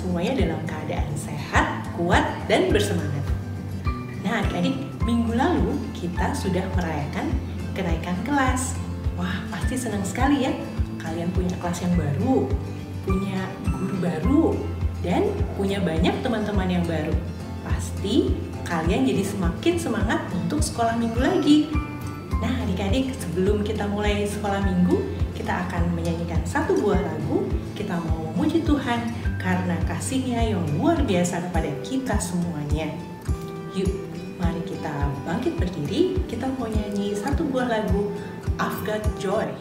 semuanya dalam keadaan sehat, kuat, dan bersemangat. Nah adik-adik, minggu lalu kita sudah merayakan kenaikan kelas. Wah, pasti senang sekali ya. Kalian punya kelas yang baru, punya guru baru, dan punya banyak teman-teman yang baru. Pasti kalian jadi semakin semangat untuk sekolah minggu lagi. Nah adik-adik, sebelum kita mulai sekolah minggu, kita akan menyanyikan satu buah lagu. Kita mau memuji Tuhan karena kasih-Nya yang luar biasa kepada kita semuanya. Yuk, mari kita bangkit berdiri. Kita mau nyanyi satu buah lagu, I've Got Joy.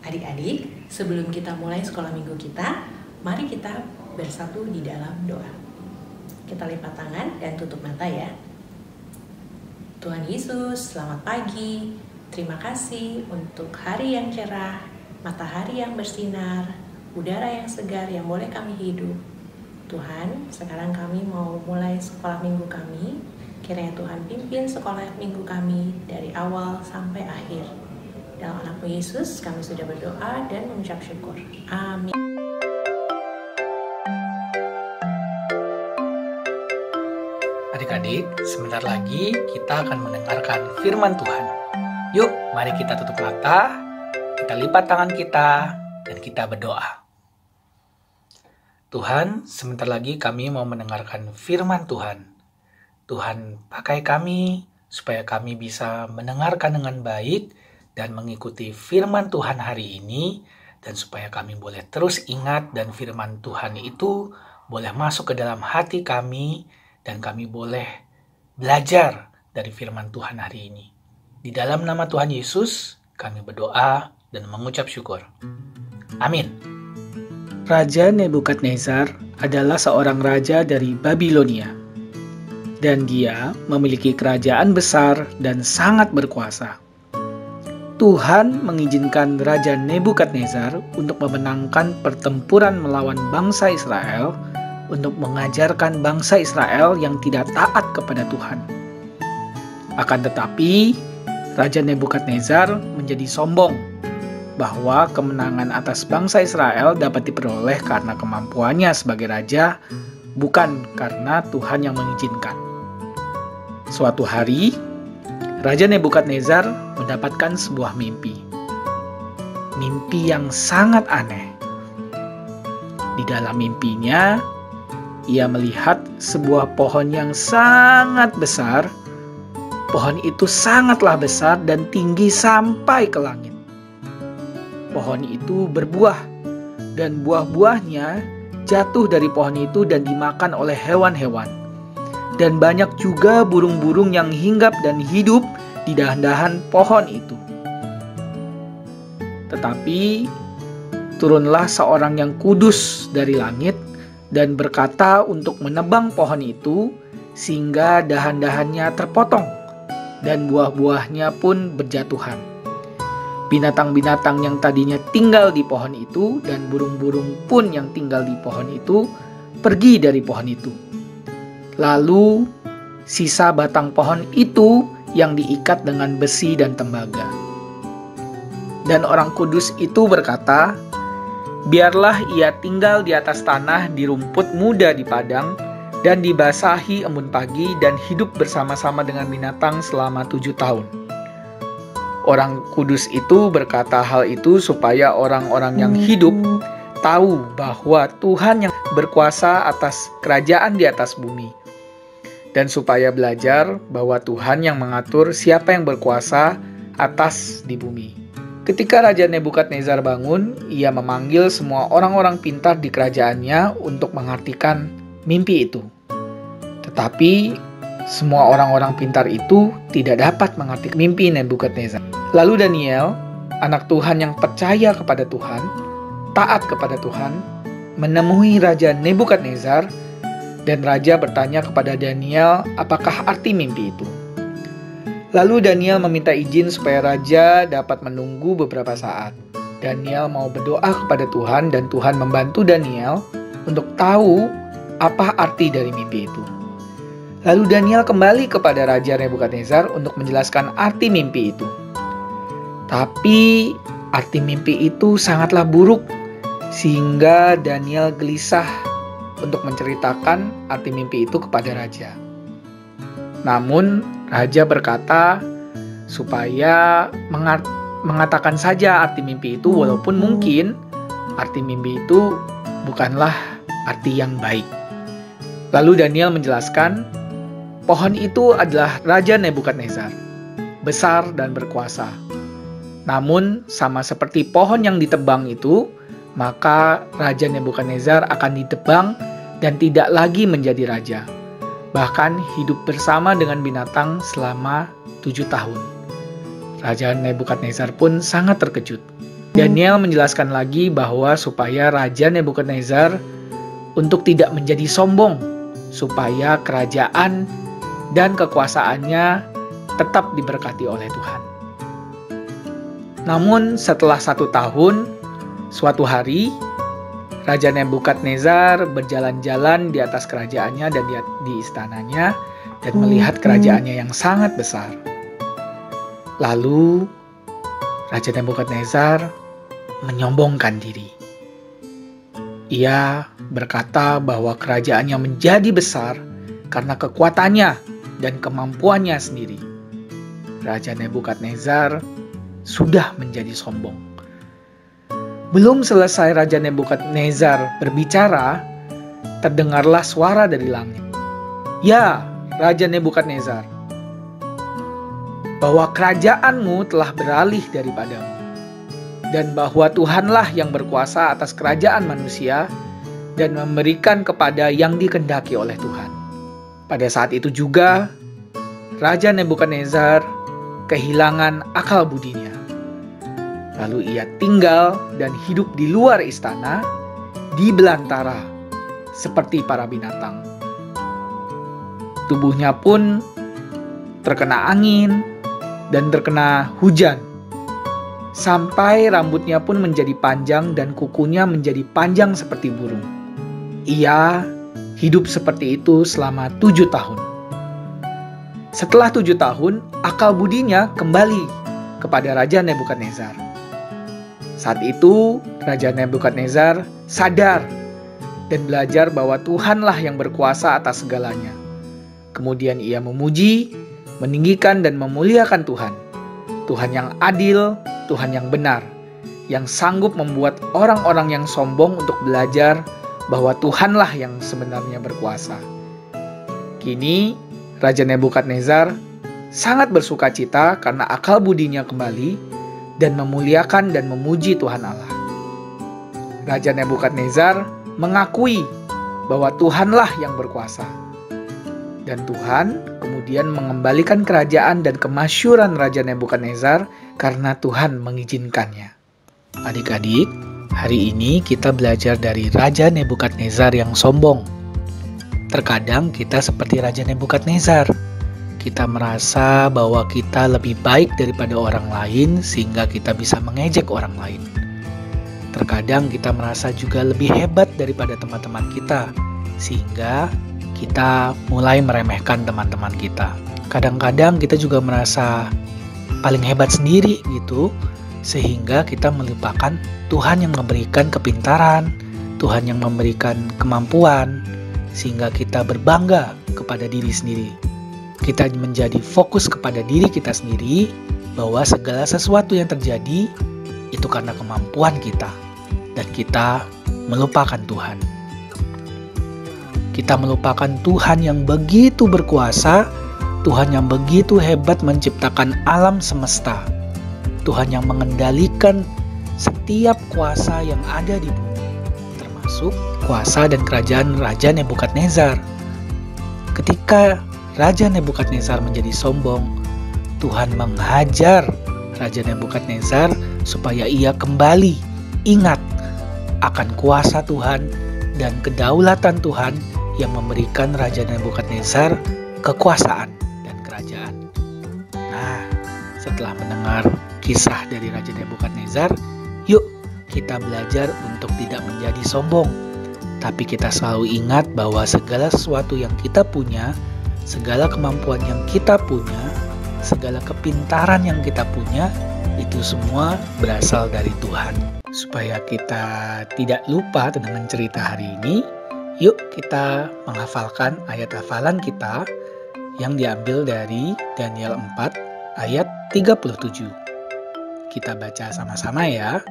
Adik-adik, sebelum kita mulai sekolah minggu kita, mari kita bersatu di dalam doa. Kita lipat tangan dan tutup mata ya. Tuhan Yesus, selamat pagi. Terima kasih untuk hari yang cerah, matahari yang bersinar, udara yang segar yang boleh kami hidup. Tuhan, sekarang kami mau mulai sekolah minggu kami. Kiranya Tuhan pimpin sekolah minggu kami dari awal sampai akhir. Dalam nama Yesus kami sudah berdoa dan mengucap syukur. Amin. Adik-adik, sebentar lagi kita akan mendengarkan firman Tuhan. Yuk, mari kita tutup mata, kita lipat tangan kita, dan kita berdoa. Tuhan, sebentar lagi kami mau mendengarkan firman Tuhan. Tuhan, pakai kami supaya kami bisa mendengarkan dengan baik dan mengikuti firman Tuhan hari ini, dan supaya kami boleh terus ingat dan firman Tuhan itu boleh masuk ke dalam hati kami dan kami boleh belajar dari firman Tuhan hari ini. Di dalam nama Tuhan Yesus kami berdoa dan mengucap syukur. Amin. Raja Nebukadnezar adalah seorang raja dari Babilonia, dan dia memiliki kerajaan besar dan sangat berkuasa. Tuhan mengizinkan Raja Nebukadnezar untuk memenangkan pertempuran melawan bangsa Israel, untuk mengajarkan bangsa Israel yang tidak taat kepada Tuhan. Akan tetapi, Raja Nebukadnezar menjadi sombong bahwa kemenangan atas bangsa Israel dapat diperoleh karena kemampuannya sebagai raja, bukan karena Tuhan yang mengizinkan. Suatu hari, Raja Nebukadnezar mendapatkan sebuah mimpi. Mimpi yang sangat aneh. Di dalam mimpinya, ia melihat sebuah pohon yang sangat besar. Pohon itu sangatlah besar dan tinggi sampai ke langit. Pohon itu berbuah, dan buah-buahnya jatuh dari pohon itu dan dimakan oleh hewan-hewan. Dan banyak juga burung-burung yang hinggap dan hidup di dahan-dahan pohon itu. Tetapi turunlah seorang yang kudus dari langit dan berkata untuk menebang pohon itu sehingga dahan-dahannya terpotong dan buah-buahnya pun berjatuhan. Binatang-binatang yang tadinya tinggal di pohon itu dan burung-burung pun yang tinggal di pohon itu pergi dari pohon itu. Lalu sisa batang pohon itu yang diikat dengan besi dan tembaga. Dan orang kudus itu berkata, "Biarlah ia tinggal di atas tanah di rumput muda di padang, dan dibasahi embun pagi dan hidup bersama-sama dengan binatang selama 7 tahun. Orang kudus itu berkata hal itu supaya orang-orang yang hidup tahu bahwa Tuhan yang berkuasa atas kerajaan di atas bumi, dan supaya belajar bahwa Tuhan yang mengatur siapa yang berkuasa atas di bumi. Ketika Raja Nebukadnezar bangun, ia memanggil semua orang-orang pintar di kerajaannya untuk mengartikan mimpi itu. Tetapi semua orang-orang pintar itu tidak dapat mengerti mimpi Nebukadnezar. Lalu Daniel, anak Tuhan yang percaya kepada Tuhan, taat kepada Tuhan, menemui Raja Nebukadnezar, dan Raja bertanya kepada Daniel apakah arti mimpi itu. Lalu Daniel meminta izin supaya Raja dapat menunggu beberapa saat. Daniel mau berdoa kepada Tuhan dan Tuhan membantu Daniel untuk tahu apa arti dari mimpi itu. Lalu Daniel kembali kepada Raja Nebukadnezar untuk menjelaskan arti mimpi itu. Tapi arti mimpi itu sangatlah buruk sehingga Daniel gelisah untuk menceritakan arti mimpi itu kepada Raja. Namun Raja berkata supaya mengatakan saja arti mimpi itu walaupun mungkin arti mimpi itu bukanlah arti yang baik. Lalu Daniel menjelaskan, pohon itu adalah Raja Nebukadnezar, besar dan berkuasa. Namun sama seperti pohon yang ditebang itu, maka Raja Nebukadnezar akan ditebang dan tidak lagi menjadi raja. Bahkan hidup bersama dengan binatang selama 7 tahun. Raja Nebukadnezar pun sangat terkejut. Daniel menjelaskan lagi bahwa supaya Raja Nebukadnezar untuk tidak menjadi sombong, supaya kerajaan dan kekuasaannya tetap diberkati oleh Tuhan. Namun setelah 1 tahun, suatu hari, Raja Nebukadnezar berjalan-jalan di atas kerajaannya dan di istananya dan melihat kerajaannya yang sangat besar. Lalu, Raja Nebukadnezar menyombongkan diri. Ia berkata bahwa kerajaannya menjadi besar karena kekuatannya dan kemampuannya sendiri. Raja Nebukadnezar sudah menjadi sombong. Belum selesai Raja Nebukadnezar berbicara, terdengarlah suara dari langit. Ya, Raja Nebukadnezar, bahwa kerajaanmu telah beralih daripadamu, dan bahwa Tuhanlah yang berkuasa atas kerajaan manusia dan memberikan kepada yang dikehendaki oleh Tuhan. Pada saat itu juga, Raja Nebukadnezar kehilangan akal budinya. Lalu ia tinggal dan hidup di luar istana, di belantara, seperti para binatang. Tubuhnya pun terkena angin dan terkena hujan, sampai rambutnya pun menjadi panjang dan kukunya menjadi panjang seperti burung. Ia hidup seperti itu selama 7 tahun. Setelah 7 tahun, akal budinya kembali kepada Raja Nebukadnezar. Saat itu, Raja Nebukadnezar sadar dan belajar bahwa Tuhanlah yang berkuasa atas segalanya. Kemudian ia memuji, meninggikan dan memuliakan Tuhan. Tuhan yang adil, Tuhan yang benar, yang sanggup membuat orang-orang yang sombong untuk belajar bahwa Tuhanlah yang sebenarnya berkuasa. Kini, Raja Nebukadnezar sangat bersukacita karena akal budinya kembali dan memuliakan dan memuji Tuhan Allah. Raja Nebukadnezar mengakui bahwa Tuhanlah yang berkuasa. Dan Tuhan kemudian mengembalikan kerajaan dan kemasyhuran Raja Nebukadnezar karena Tuhan mengizinkannya. Adik-adik, hari ini kita belajar dari Raja Nebukadnezar yang sombong. Terkadang kita seperti Raja Nebukadnezar. Kita merasa bahwa kita lebih baik daripada orang lain sehingga kita bisa mengejek orang lain. Terkadang kita merasa juga lebih hebat daripada teman-teman kita sehingga kita mulai meremehkan teman-teman kita. Kadang-kadang kita juga merasa paling hebat sendiri gitu sehingga kita melupakan Tuhan yang memberikan kepintaran, Tuhan yang memberikan kemampuan, sehingga kita berbangga kepada diri sendiri. Kita menjadi fokus kepada diri kita sendiri, bahwa segala sesuatu yang terjadi itu karena kemampuan kita, dan kita melupakan Tuhan. Kita melupakan Tuhan yang begitu berkuasa, Tuhan yang begitu hebat menciptakan alam semesta, Tuhan yang mengendalikan setiap kuasa yang ada di bumi, termasuk kuasa dan kerajaan Raja Nebukadnezar. Ketika Raja Nebukadnezar menjadi sombong, Tuhan menghajar Raja Nebukadnezar supaya ia kembali ingat akan kuasa Tuhan dan kedaulatan Tuhan yang memberikan Raja Nebukadnezar kekuasaan dan kerajaan. Nah, setelah mendengar kisah dari Raja Nebukadnezar, yuk kita belajar untuk tidak menjadi sombong. Tapi kita selalu ingat bahwa segala sesuatu yang kita punya, segala kemampuan yang kita punya, segala kepintaran yang kita punya, itu semua berasal dari Tuhan. Supaya kita tidak lupa dengan cerita hari ini, yuk kita menghafalkan ayat hafalan kita yang diambil dari Daniel 4 ayat 37. Kita baca sama-sama ya,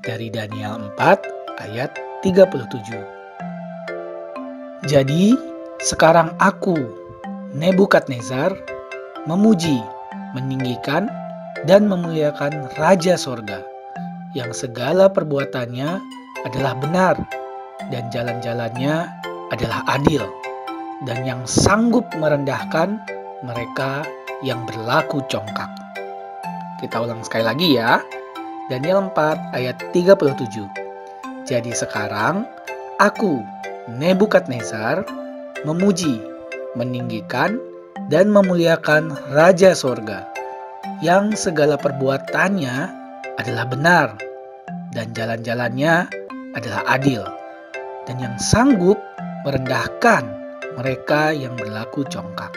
dari Daniel 4 ayat 37. Jadi, sekarang aku, Nebukadnezar, memuji, meninggikan, dan memuliakan Raja Sorga, yang segala perbuatannya adalah benar, dan jalan-jalannya adalah adil, dan yang sanggup merendahkan mereka yang berlaku congkak. Kita ulang sekali lagi ya, Daniel 4 ayat 37. Jadi sekarang, aku, Nebukadnezar, memuji, meninggikan, dan memuliakan Raja Sorga, yang segala perbuatannya adalah benar, dan jalan-jalannya adalah adil, dan yang sanggup merendahkan mereka yang berlaku congkak.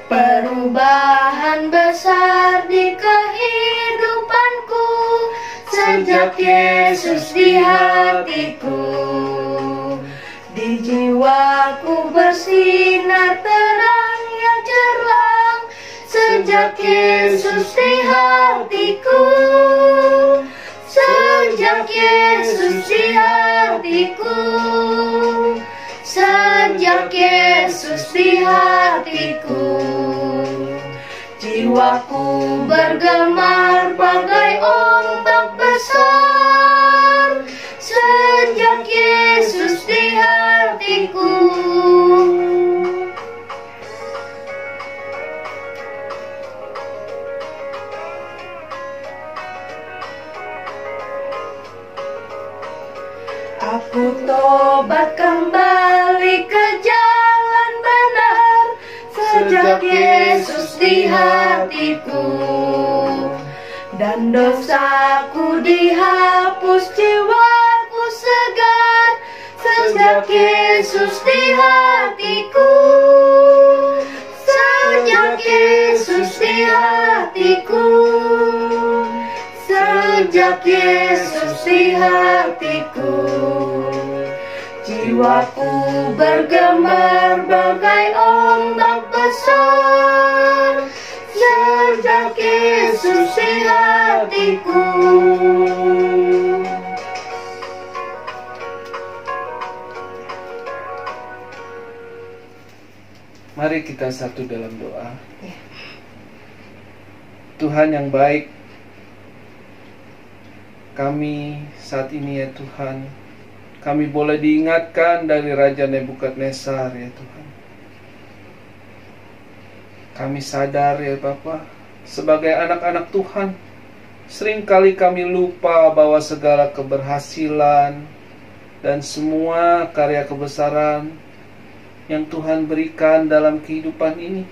Perubahan besar di kehidupanku sejak Yesus di hatiku. Di jiwaku bersinar terang yang cemerlang sejak Yesus di hatiku. Sejak Yesus di hatiku. Sejak Yesus di hatiku, jiwaku bergemar bagai ombak besar. Sejak Yesus di hatiku. Aku tobat kembali ke jalan benar sejak Yesus di hatiku, dan dosaku dihapus, jiwaku segar sejak Yesus di hatiku. Sejak Yesus di hatiku. Sejak Yesus di hatiku, jiwaku bergemar bagai ombak besar. Sejak Yesus di hatiku. Mari kita satu dalam doa. Tuhan yang baik, kami saat ini ya Tuhan, kami boleh diingatkan dari Raja Nebukadnezar ya Tuhan. Kami sadar ya Bapa, sebagai anak-anak Tuhan, seringkali kami lupa bahwa segala keberhasilan dan semua karya kebesaran yang Tuhan berikan dalam kehidupan ini,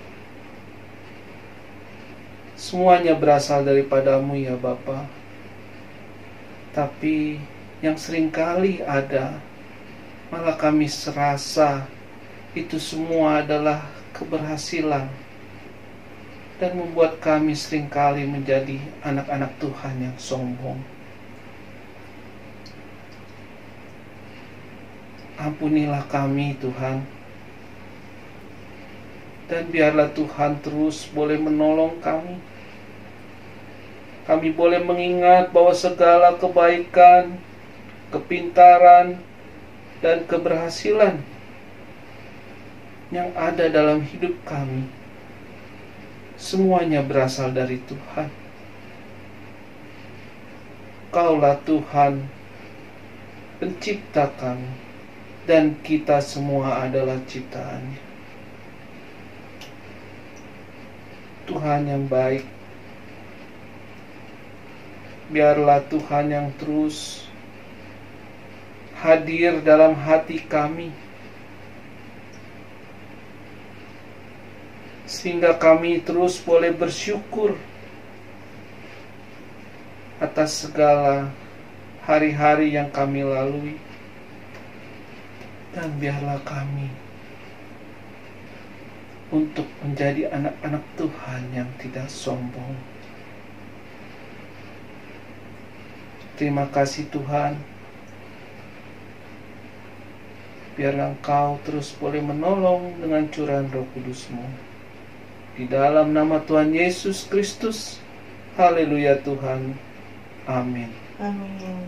semuanya berasal daripada-Mu ya Bapa. Tapi yang seringkali ada, malah kami serasa itu semua adalah keberhasilan, dan membuat kami seringkali menjadi anak-anak Tuhan yang sombong. Ampunilah kami Tuhan, dan biarlah Tuhan terus boleh menolong kami. Kami boleh mengingat bahwa segala kebaikan, kepintaran, dan keberhasilan yang ada dalam hidup kami, semuanya berasal dari Tuhan. Kaulah Tuhan pencipta kami, dan kita semua adalah ciptaan-Nya. Tuhan yang baik, biarlah Tuhan yang terus hadir dalam hati kami, sehingga kami terus boleh bersyukur atas segala hari-hari yang kami lalui. Dan biarlah kami untuk menjadi anak-anak Tuhan yang tidak sombong. Terima kasih Tuhan. Biarlah Engkau terus boleh menolong dengan curahan Roh Kudus-Mu. Di dalam nama Tuhan Yesus Kristus. Haleluya Tuhan. Amin. Amin.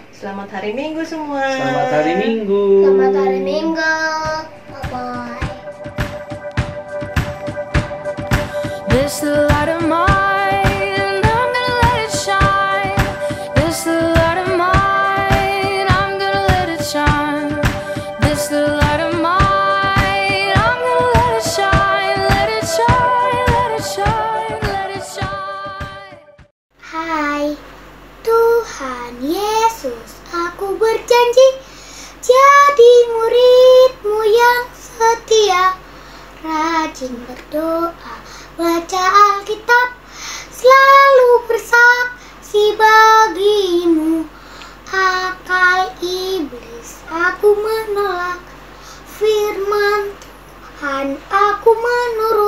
Selamat hari Minggu semua. Selamat hari Minggu. Selamat hari Minggu. Bye-bye. This light of mine, I'm gonna let it shine. This light of mine, I'm gonna let it shine. This light of mine, I'm gonna let it shine. Let it shine, let it shine, let it shine. Hai Tuhan Yesus, aku berjanji jadi murid-Mu yang setia, rajin berdoa, baca Alkitab, selalu bersaksi bagi-Mu. Akal iblis aku menolak, firman Tuhan aku menurut.